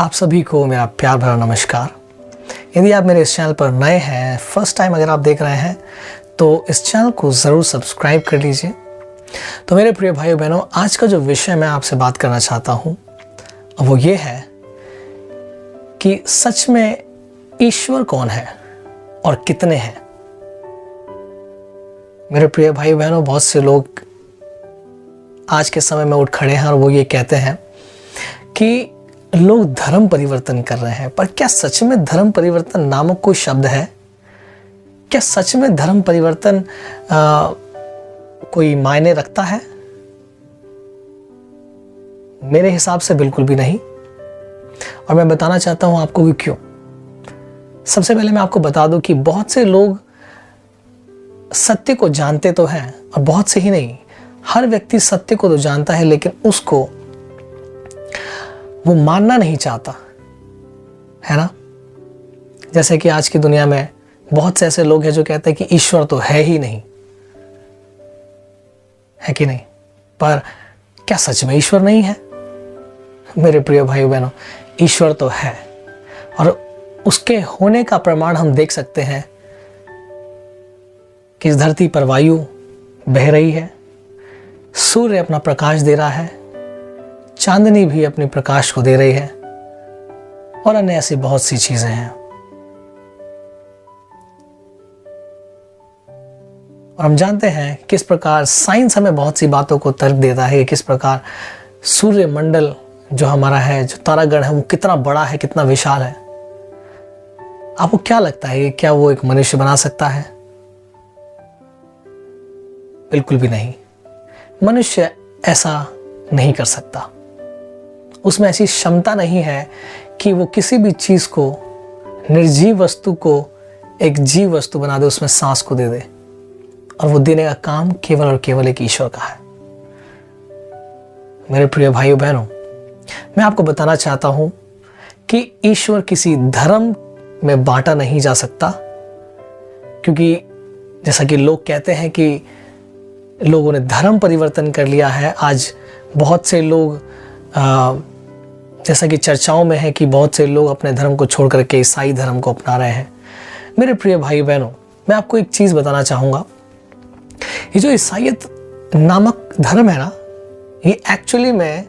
आप सभी को मेरा प्यार भरा नमस्कार। यदि आप मेरे इस चैनल पर नए हैं, फर्स्ट टाइम अगर आप देख रहे हैं तो इस चैनल को ज़रूर सब्सक्राइब कर लीजिए। तो मेरे प्रिय भाइयों बहनों, आज का जो विषय मैं आपसे बात करना चाहता हूँ वो ये है कि सच में ईश्वर कौन है और कितने हैं। मेरे प्रिय भाई बहनों, बहुत से लोग आज के समय में उठ खड़े हैं और वो ये कहते हैं कि लोग धर्म परिवर्तन कर रहे हैं, पर क्या सच में धर्म परिवर्तन नामक कोई शब्द है? क्या सच में धर्म परिवर्तन कोई मायने रखता है? मेरे हिसाब से बिल्कुल भी नहीं। और मैं बताना चाहता हूं आपको कि क्यों। सबसे पहले मैं आपको बता दूं कि बहुत से लोग सत्य को जानते तो हैं, और बहुत से ही नहीं, हर व्यक्ति सत्य को तो जानता है, लेकिन उसको वो मानना नहीं चाहता है ना। जैसे कि आज की दुनिया में बहुत से ऐसे लोग हैं जो कहते हैं कि ईश्वर तो है ही नहीं, है कि नहीं। पर क्या सच में ईश्वर नहीं है? मेरे प्रिय भाइयों बहनों, ईश्वर तो है, और उसके होने का प्रमाण हम देख सकते हैं कि इस धरती पर वायु बह रही है, सूर्य अपना प्रकाश दे रहा है, चांदनी भी अपने प्रकाश को दे रही है, और अन्य ऐसी बहुत सी चीजें हैं। और हम जानते हैं किस प्रकार साइंस हमें बहुत सी बातों को तर्क देता है, किस प्रकार सूर्य मंडल जो हमारा है, जो तारागण है, वो कितना बड़ा है, कितना विशाल है। आपको क्या लगता है, क्या वो एक मनुष्य बना सकता है? बिल्कुल भी नहीं। मनुष्य ऐसा नहीं कर सकता। उसमें ऐसी क्षमता नहीं है कि वो किसी भी चीज को, निर्जीव वस्तु को एक जीव वस्तु बना दे, उसमें सांस को दे दे, और वो देने का काम केवल और केवल एक ईश्वर का है। मेरे प्रिय भाइयों बहनों, मैं आपको बताना चाहता हूं कि ईश्वर किसी धर्म में बांटा नहीं जा सकता, क्योंकि जैसा कि लोग कहते हैं कि लोगों ने धर्म परिवर्तन कर लिया है। आज बहुत से लोग जैसा कि चर्चाओं में है कि बहुत से लोग अपने धर्म को छोड़ करके ईसाई धर्म को अपना रहे हैं। मेरे प्रिय भाई बहनों, मैं आपको एक चीज बताना चाहूंगा। ये जो ईसाईयत नामक धर्म है ना, ये एक्चुअली में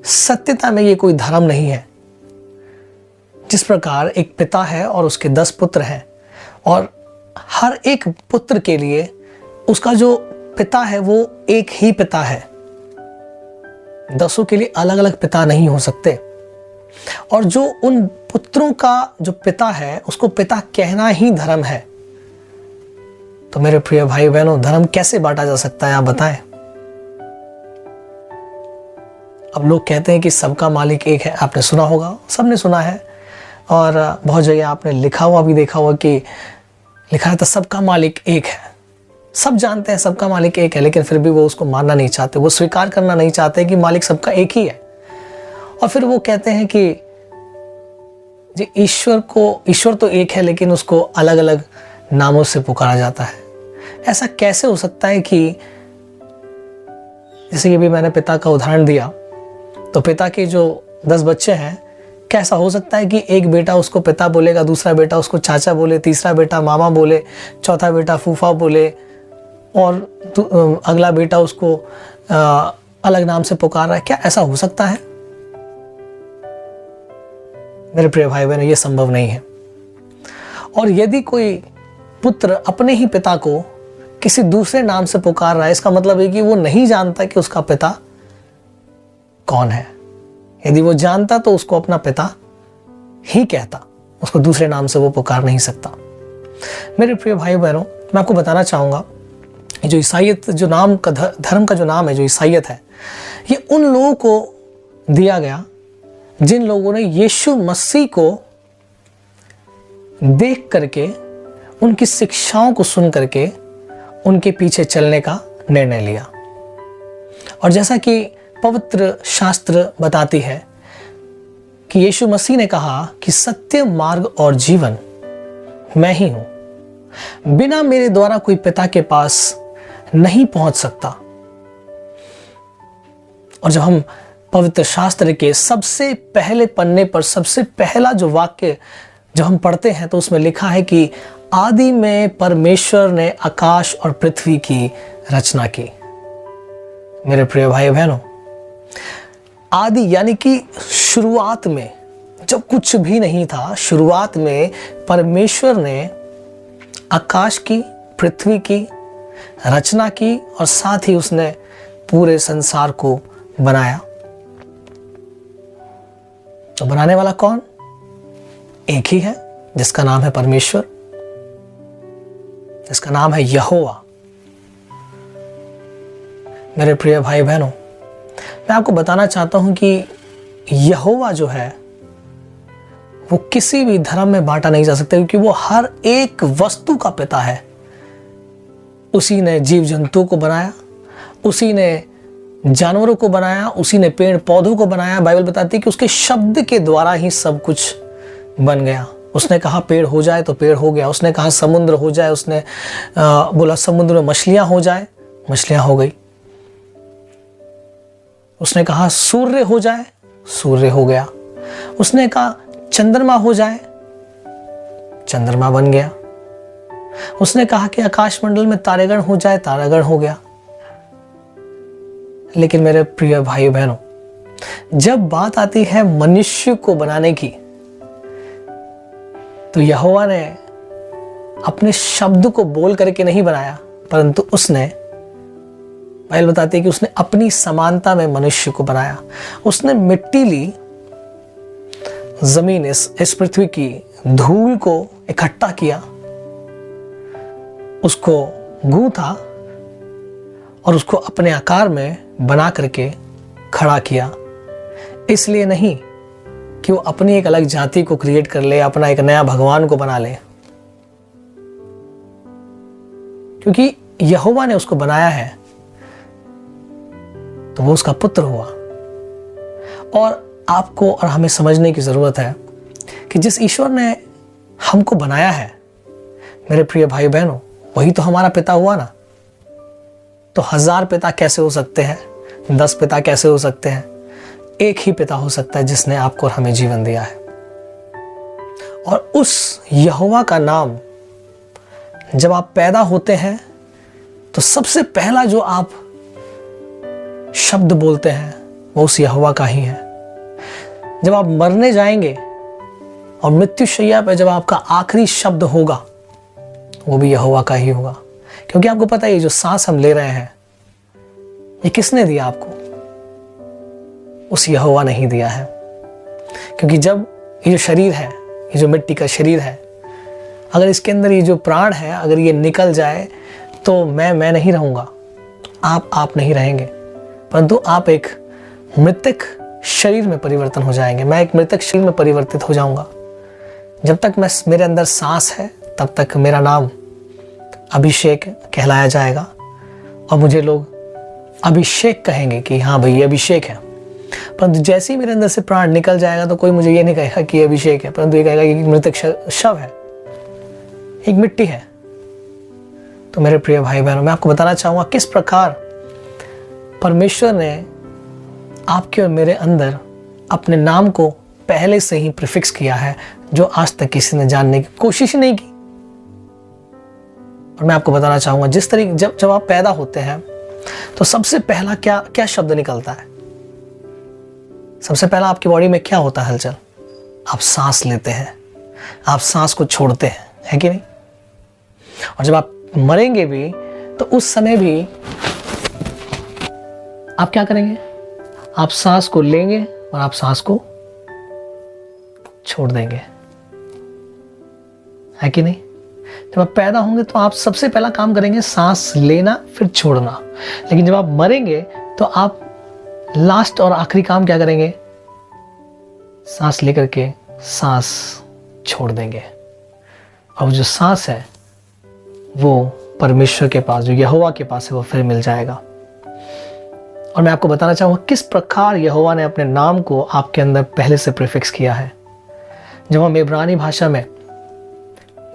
सत्यता में ये कोई धर्म नहीं है। जिस प्रकार एक पिता है और उसके 10 पुत्र हैं, और हर एक पुत्र के लिए उसका जो पिता है वो एक ही पिता है, 10 के लिए अलग अलग पिता नहीं हो सकते। और जो उन पुत्रों का जो पिता है, उसको पिता कहना ही धर्म है। तो मेरे प्रिय भाई बहनों, धर्म कैसे बांटा जा सकता है, आप बताएं। अब लोग कहते हैं कि सबका मालिक एक है। आपने सुना होगा, सबने सुना है, और बहुत जगह आपने लिखा हुआ भी देखा होगा कि लिखा है तो सबका मालिक एक है। सब जानते हैं सबका मालिक एक है, लेकिन फिर भी वो उसको मानना नहीं चाहते, वो स्वीकार करना नहीं चाहते कि मालिक सबका एक ही है। और फिर वो कहते हैं कि जी ईश्वर तो एक है, लेकिन उसको अलग अलग नामों से पुकारा जाता है। ऐसा कैसे हो सकता है कि जैसे कि अभी मैंने पिता का उदाहरण दिया, तो पिता के जो 10 बच्चे हैं, कैसा हो सकता है कि एक बेटा उसको पिता बोलेगा, दूसरा बेटा उसको चाचा बोले, तीसरा बेटा मामा बोले, चौथा बेटा फूफा बोले, और अगला बेटा उसको अलग नाम से पुकार रहा है? क्या ऐसा हो सकता है? मेरे प्रिय भाई बहनों, ये संभव नहीं है। और यदि कोई पुत्र अपने ही पिता को किसी दूसरे नाम से पुकार रहा है, इसका मतलब है कि वो नहीं जानता कि उसका पिता कौन है। यदि वो जानता तो उसको अपना पिता ही कहता, उसको दूसरे नाम से वो पुकार नहीं सकता। मेरे प्रिय भाई बहनों, मैं आपको बताना चाहूंगा, जो ईसाईयत जो नाम का धर्म का जो नाम है, जो ईसाईयत है, ये उन लोगों को दिया गया जिन लोगों ने यीशु मसीह को देख करके, उनकी शिक्षाओं को सुन करके उनके पीछे चलने का निर्णय लिया। और जैसा कि पवित्र शास्त्र बताती है कि यीशु मसीह ने कहा कि सत्य, मार्ग और जीवन मैं ही हूं, बिना मेरे द्वारा कोई पिता के पास नहीं पहुंच सकता। और जब हम पवित्र शास्त्र के सबसे पहले पन्ने पर सबसे पहला जो वाक्य जब हम पढ़ते हैं तो उसमें लिखा है कि आदि में परमेश्वर ने आकाश और पृथ्वी की रचना की। मेरे प्रिय भाई बहनों, आदि यानी कि शुरुआत में जब कुछ भी नहीं था, शुरुआत में परमेश्वर ने आकाश की, पृथ्वी की रचना की और साथ ही उसने पूरे संसार को बनाया। तो बनाने वाला कौन? एक ही है, जिसका नाम है परमेश्वर, जिसका नाम है यहोवा। मेरे प्रिय भाई बहनों, मैं आपको बताना चाहता हूं कि यहोवा जो है वो किसी भी धर्म में बांटा नहीं जा सकता, क्योंकि वो हर एक वस्तु का पिता है। उसी ने जीव जंतु को बनाया, उसी ने जानवरों को बनाया, उसी ने पेड़ पौधों को बनाया। बाइबल बताती है कि उसके शब्द के द्वारा ही सब कुछ बन गया। उसने कहा पेड़ हो जाए तो पेड़ हो गया, उसने कहा समुद्र हो जाए, उसने बोला समुद्र में मछलियां हो जाए, मछलियां हो गई। उसने कहा सूर्य हो जाए, सूर्य हो गया। उसने कहा चंद्रमा हो जाए, चंद्रमा बन गया। उसने कहा कि आकाश मंडल में तारेगण हो जाए, तारागण हो गया। लेकिन मेरे प्रिय भाई बहनों, जब बात आती है मनुष्य को बनाने की, तो यहोवा ने अपने शब्द को बोल करके नहीं बनाया, परंतु उसने, बाइबल बताती है कि उसने अपनी समानता में मनुष्य को बनाया। उसने मिट्टी ली, जमीन, इस पृथ्वी की धूल को इकट्ठा किया, उसको गूंथा और उसको अपने आकार में बना करके खड़ा किया। इसलिए नहीं कि वो अपनी एक अलग जाति को क्रिएट कर ले, अपना एक नया भगवान को बना ले, क्योंकि यहोवा ने उसको बनाया है तो वो उसका पुत्र हुआ। और आपको और हमें समझने की जरूरत है कि जिस ईश्वर ने हमको बनाया है, मेरे प्रिय भाई बहनों, वही तो हमारा पिता हुआ ना। तो 1000 पिता कैसे हो सकते हैं, 10 पिता कैसे हो सकते हैं? एक ही पिता हो सकता है जिसने आपको और हमें जीवन दिया है। और उस यहोवा का नाम जब आप पैदा होते हैं तो सबसे पहला जो आप शब्द बोलते हैं वो उस यहोवा का ही है। जब आप मरने जाएंगे और मृत्युशैया पर जब आपका आखिरी शब्द होगा वो भी यहोवा का ही होगा, क्योंकि आपको पता है ये जो सांस हम ले रहे हैं ये किसने दिया आपको? उस यहोवा ने ही दिया है। क्योंकि जब ये जो शरीर है, ये जो मिट्टी का शरीर है, अगर इसके अंदर ये जो प्राण है अगर ये निकल जाए तो मैं नहीं रहूंगा, आप नहीं रहेंगे, परंतु आप एक मृतक शरीर में परिवर्तन हो जाएंगे। मैं एक मृतक शरीर में परिवर्तित हो जाऊंगा। जब तक मेरे अंदर सांस है तब तक मेरा नाम अभिषेक कहलाया जाएगा और मुझे लोग अभिषेक कहेंगे कि हाँ भाई ये अभिषेक है। परंतु जैसे ही मेरे अंदर से प्राण निकल जाएगा तो कोई मुझे ये नहीं कहेगा कि ये अभिषेक है, परंतु ये कहेगा कि मृतक शव है, एक मिट्टी है। तो मेरे प्रिय भाई बहनों, मैं आपको बताना चाहूंगा किस प्रकार परमेश्वर ने आपके और मेरे अंदर अपने नाम को पहले से ही प्रीफिक्स किया है, जो आज तक किसी ने जानने की कोशिश नहीं की। और मैं आपको बताना चाहूंगा जिस तरीके जब आप पैदा होते हैं तो सबसे पहला क्या शब्द निकलता है? सबसे पहला आपकी बॉडी में क्या होता है हलचल? आप सांस लेते हैं, आप सांस को छोड़ते हैं, है कि नहीं? और जब आप मरेंगे भी तो उस समय भी आप क्या करेंगे? आप सांस को लेंगे और आप सांस को छोड़ देंगे, है कि नहीं? जब आप पैदा होंगे तो आप सबसे पहला काम करेंगे सांस लेना फिर छोड़ना, लेकिन जब आप मरेंगे तो आप लास्ट और आखिरी काम क्या करेंगे? सांस लेकर के सांस छोड़ देंगे। और जो सांस है वो परमेश्वर के पास, जो यहोवा के पास है, वो फिर मिल जाएगा। और मैं आपको बताना चाहूँगा किस प्रकार यहोवा ने अपने नाम को आपके अंदर पहले से प्रीफिक्स किया है। जब हम इब्रानी भाषा में,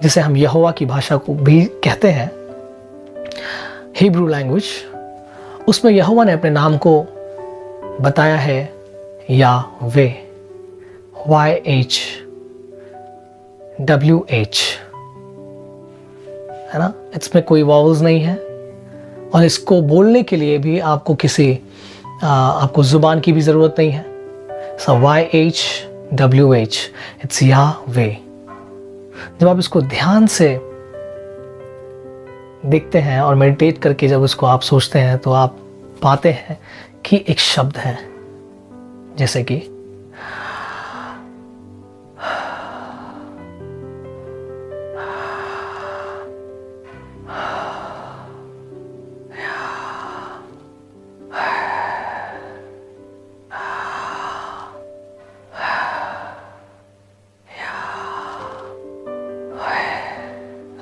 जिसे हम यहोवा की भाषा को भी कहते हैं, हिब्रू लैंग्वेज, उसमें यहोवा ने अपने नाम को बताया है यावे, YHWH, है ना। इसमें कोई वावल्स नहीं है और इसको बोलने के लिए भी आपको आपको जुबान की भी ज़रूरत नहीं है। सो YHWH, इट्स यावे। जब आप इसको ध्यान से देखते हैं और मेडिटेट करके जब इसको आप सोचते हैं तो आप पाते हैं कि एक शब्द है, जैसे कि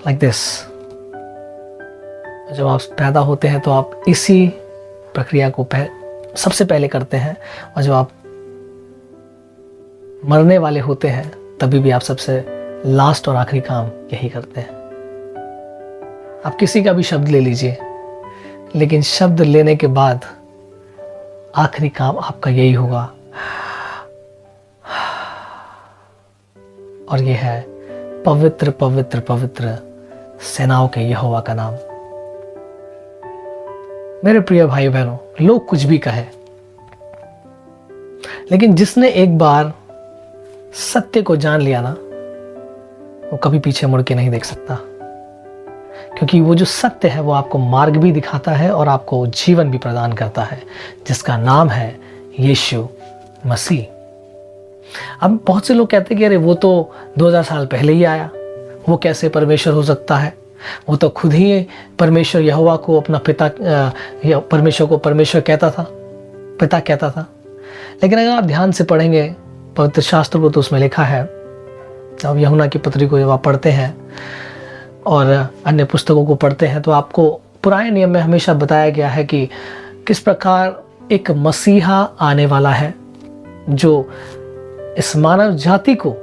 लाइक दिस। जब आप पैदा होते हैं तो आप इसी प्रक्रिया को सबसे पहले करते हैं, और जब आप मरने वाले होते हैं तभी भी आप सबसे लास्ट और आखिरी काम यही करते हैं। आप किसी का भी शब्द ले लीजिए, लेकिन शब्द लेने के बाद आखिरी काम आपका यही होगा, और यह है पवित्र पवित्र पवित्र सेनाओं के यहोवा का नाम। मेरे प्रिय भाई बहनों, लोग कुछ भी कहे, लेकिन जिसने एक बार सत्य को जान लिया ना, वो कभी पीछे मुड़ के नहीं देख सकता, क्योंकि वो जो सत्य है वो आपको मार्ग भी दिखाता है और आपको जीवन भी प्रदान करता है, जिसका नाम है यीशु मसीह। अब बहुत से लोग कहते हैं कि अरे वो तो 2000 साल पहले ही आया, वो कैसे परमेश्वर हो सकता है, वो तो खुद ही परमेश्वर यहोवा को अपना पिता, परमेश्वर को परमेश्वर कहता था, पिता कहता था। लेकिन अगर आप ध्यान से पढ़ेंगे पवित्र शास्त्र को तो उसमें लिखा है, अब यूहन्ना की पत्री को जब आप पढ़ते हैं और अन्य पुस्तकों को पढ़ते हैं तो आपको पुराने नियम में हमेशा बताया गया है कि किस प्रकार एक मसीहा आने वाला है जो इस मानव जाति को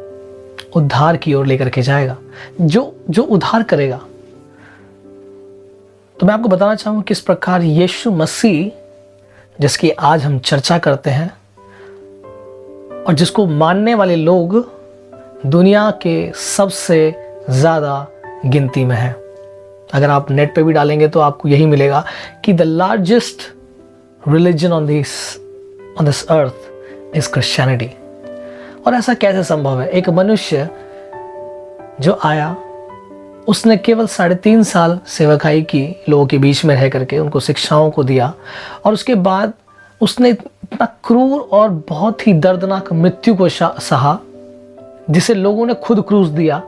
उद्धार की ओर लेकर के जाएगा, जो उद्धार करेगा। तो मैं आपको बताना चाहूँगा किस प्रकार यीशु मसीह, जिसकी आज हम चर्चा करते हैं और जिसको मानने वाले लोग दुनिया के सबसे ज़्यादा गिनती में है। अगर आप नेट पे भी डालेंगे तो आपको यही मिलेगा कि the largest religion on this earth is Christianity. और ऐसा कैसे संभव है? एक मनुष्य जो आया, उसने केवल 3.5 साल सेवकाई की, लोगों के बीच में रह करके उनको शिक्षाओं को दिया, और उसके बाद उसने इतना क्रूर और बहुत ही दर्दनाक मृत्यु को सहा, जिसे लोगों ने खुद क्रूस दिया,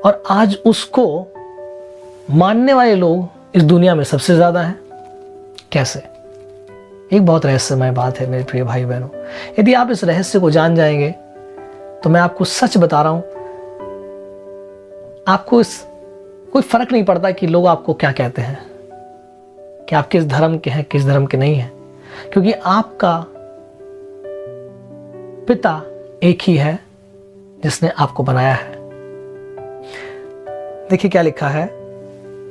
और आज उसको मानने वाले लोग इस दुनिया में सबसे ज़्यादा हैं। कैसे? एक बहुत रहस्यमय बात है मेरे प्रिय भाई बहनों। यदि आप इस रहस्य को जान जाएंगे तो मैं आपको सच बता रहा हूं, आपको कोई फर्क नहीं पड़ता कि लोग आपको क्या कहते हैं, कि आप किस धर्म के हैं, किस धर्म के नहीं हैं, क्योंकि आपका पिता एक ही है जिसने आपको बनाया है। देखिए क्या लिखा है,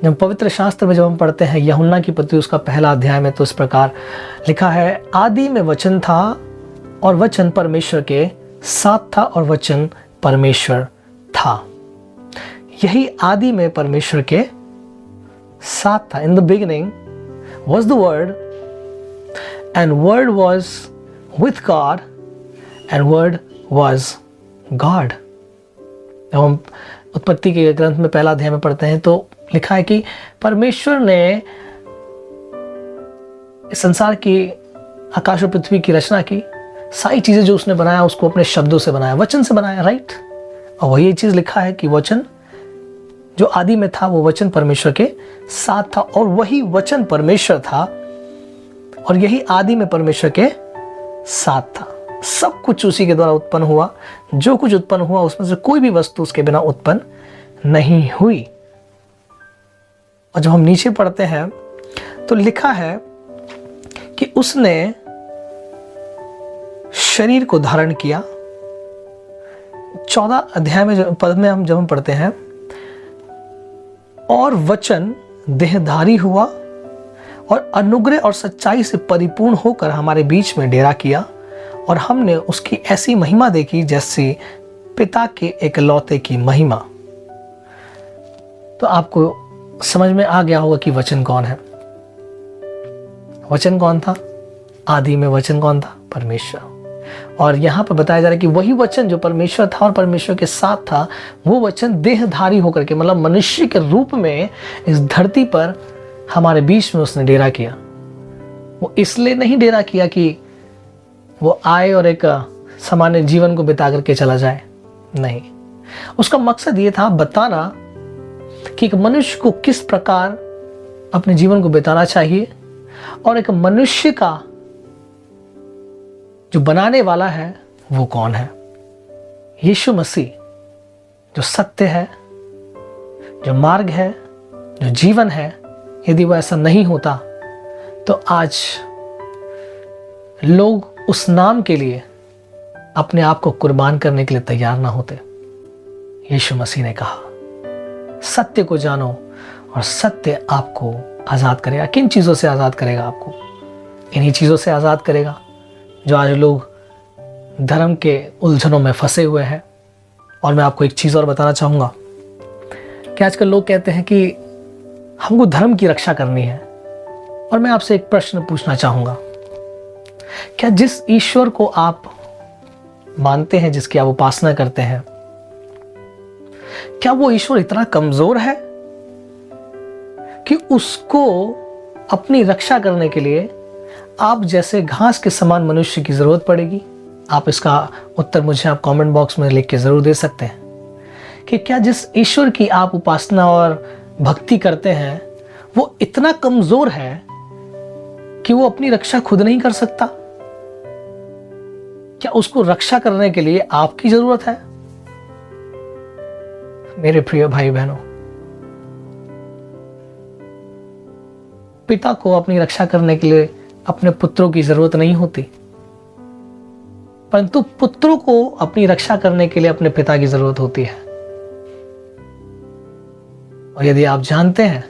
जब पवित्र शास्त्र में जब हम पढ़ते हैं यूहन्ना की पत्री उसका पहला अध्याय में, तो इस प्रकार लिखा है, आदि में वचन था और वचन परमेश्वर के साथ था और वचन परमेश्वर था। यही आदि में परमेश्वर के साथ था। In the beginning was the word and word was with God and word was God। जब हम उत्पत्ति के ग्रंथ में पहला अध्याय में पढ़ते हैं तो लिखा है कि परमेश्वर ने इस संसार की, आकाश और पृथ्वी की रचना की, सारी चीजें जो उसने बनाया उसको अपने शब्दों से बनाया, वचन से बनाया, राइट। और वही चीज लिखा है कि वचन जो आदि में था वो वचन परमेश्वर के साथ था और वही वचन परमेश्वर था और यही आदि में परमेश्वर के साथ था। सब कुछ उसी के द्वारा उत्पन्न हुआ, जो कुछ उत्पन्न हुआ उसमें से कोई भी वस्तु उसके बिना उत्पन्न नहीं हुई। और जब हम नीचे पढ़ते हैं तो लिखा है कि उसने शरीर को धारण किया। 14 अध्याय में पद में जब हम पढ़ते हैं, और वचन देहधारी हुआ और अनुग्रह और सच्चाई से परिपूर्ण होकर हमारे बीच में डेरा किया, और हमने उसकी ऐसी महिमा देखी जैसे पिता के एकलौते की महिमा। तो आपको समझ में आ गया होगा कि वचन कौन है। वचन कौन था? आदि में वचन कौन था? परमेश्वर। और यहाँ पर बताया जा रहा है कि वही वचन जो परमेश्वर था और परमेश्वर के साथ था, वो वचन देहधारी होकर के, मतलब मनुष्य के रूप में इस धरती पर हमारे बीच में उसने डेरा किया। वो इसलिए नहीं डेरा किया कि वो आए और एक सामान्य जीवन को बिता करके चला जाए, नहीं। उसका मकसद ये था बताना कि एक मनुष्य को किस प्रकार अपने जीवन को बिताना चाहिए, और एक मनुष्य का जो बनाने वाला है वो कौन है। यीशु मसीह जो सत्य है, जो मार्ग है, जो जीवन है। यदि वो ऐसा नहीं होता तो आज लोग उस नाम के लिए अपने आप को कुर्बान करने के लिए तैयार ना होते। यीशु मसीह ने कहा, सत्य को जानो और सत्य आपको आज़ाद करेगा। किन चीज़ों से आज़ाद करेगा आपको? इन्हीं चीज़ों से आज़ाद करेगा जो आज लोग धर्म के उलझनों में फंसे हुए हैं। और मैं आपको एक चीज़ और बताना चाहूँगा कि आजकल लोग कहते हैं कि हमको धर्म की रक्षा करनी है। और मैं आपसे एक प्रश्न पूछना चाहूँगा, क्या जिस ईश्वर को आप मानते हैं, जिसकी आप उपासना करते हैं, क्या वो ईश्वर इतना कमज़ोर है कि उसको अपनी रक्षा करने के लिए आप जैसे घास के समान मनुष्य की ज़रूरत पड़ेगी? आप इसका उत्तर मुझे आप कमेंट बॉक्स में लिख के ज़रूर दे सकते हैं कि क्या जिस ईश्वर की आप उपासना और भक्ति करते हैं वो इतना कमज़ोर है कि वो अपनी रक्षा खुद नहीं कर सकता? क्या उसको रक्षा करने के लिए आपकी ज़रूरत है? मेरे प्रिय भाई बहनों, पिता को अपनी रक्षा करने के लिए अपने पुत्रों की जरूरत नहीं होती, परंतु पुत्रों को अपनी रक्षा करने के लिए अपने पिता की जरूरत होती है। और यदि आप जानते हैं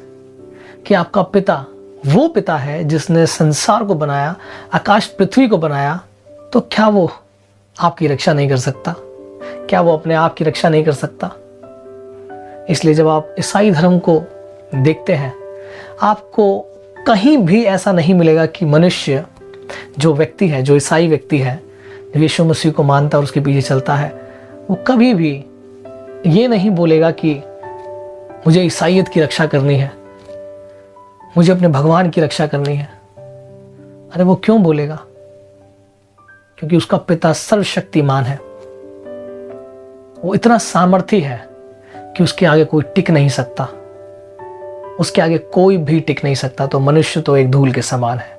कि आपका पिता वो पिता है जिसने संसार को बनाया, आकाश पृथ्वी को बनाया, तो क्या वो आपकी रक्षा नहीं कर सकता? क्या वो अपने आप की रक्षा नहीं कर सकता? इसलिए जब आप ईसाई धर्म को देखते हैं, आपको कहीं भी ऐसा नहीं मिलेगा कि मनुष्य, जो व्यक्ति है, जो ईसाई व्यक्ति है, जो यीशु मसीह को मानता है और उसके पीछे चलता है, वो कभी भी ये नहीं बोलेगा कि मुझे ईसाईयत की रक्षा करनी है, मुझे अपने भगवान की रक्षा करनी है। अरे वो क्यों बोलेगा? क्योंकि उसका पिता सर्वशक्तिमान है, वो इतना सामर्थी है कि उसके आगे कोई टिक नहीं सकता, उसके आगे कोई भी टिक नहीं सकता। तो मनुष्य तो एक धूल के समान है।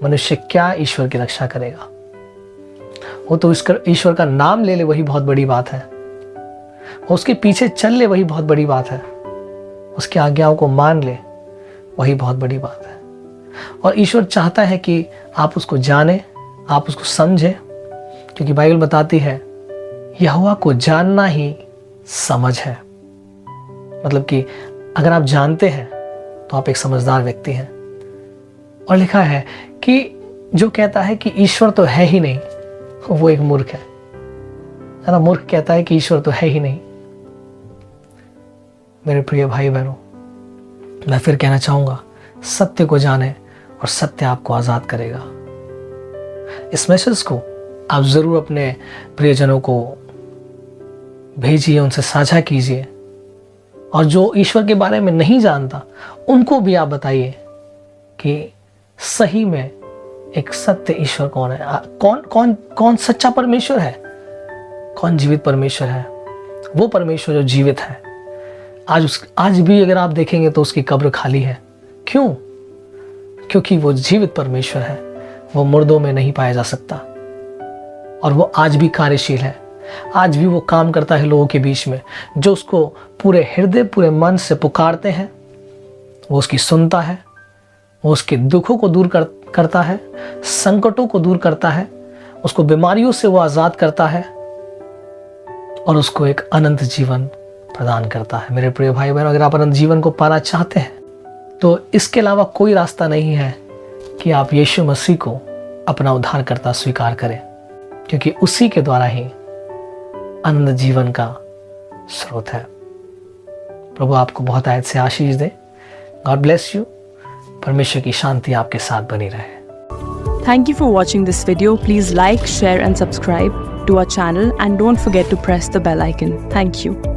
मनुष्य क्या ईश्वर की रक्षा करेगा? वो तो ईश्वर का नाम ले ले, वही बहुत बड़ी बात है। उसके पीछे चल ले, वही बहुत बड़ी बात है। उसकी आज्ञाओं को मान ले, वही बहुत बड़ी बात है। और ईश्वर चाहता है कि आप उसको जाने, आप उसको समझे, क्योंकि बाइबल बताती है यहोवा को जानना ही समझ है। मतलब कि अगर आप जानते हैं तो आप एक समझदार व्यक्ति हैं। और लिखा है कि जो कहता है कि ईश्वर तो है ही नहीं, वो एक मूर्ख है ना। मूर्ख कहता है कि ईश्वर तो है ही नहीं। मेरे प्रिय भाई बहनों, मैं फिर कहना चाहूंगा, सत्य को जाने और सत्य आपको आजाद करेगा। इस मैसेज को आप जरूर अपने प्रियजनों को भेजिए, उनसे साझा कीजिए। और जो ईश्वर के बारे में नहीं जानता, उनको भी आप बताइए कि सही में एक सत्य ईश्वर कौन है, कौन सच्चा परमेश्वर है, कौन जीवित परमेश्वर है। वो परमेश्वर जो जीवित है। आज भी अगर आप देखेंगे तो उसकी कब्र खाली है। क्यों? क्योंकि वो जीवित परमेश्वर है, वो मुर्दों में नहीं पाया जा सकता। और वो आज भी कार्यशील है, आज भी वो काम करता है लोगों के बीच में। जो उसको पूरे हृदय, पूरे मन से पुकारते हैं, वो उसकी सुनता है, वो उसके दुखों को दूर करता है, संकटों को दूर करता है, उसको बीमारियों से वो आज़ाद करता है और उसको एक अनंत जीवन प्रदान करता है। मेरे प्रिय भाई बहन, अगर आप अनंत जीवन को पाना चाहते हैं तो इसके अलावा कोई रास्ता नहीं है कि आप यीशु मसीह को अपना उद्धारकर्ता स्वीकार करें, क्योंकि उसी के द्वारा ही अनंत जीवन का स्रोत है। प्रभु आपको बहुत आयत से आशीष दे। God bless you. परमेश्वर की शांति आपके साथ बनी रहे। Thank you for watching this video. Please like, share and subscribe to our channel and don't forget to press the bell icon. Thank you.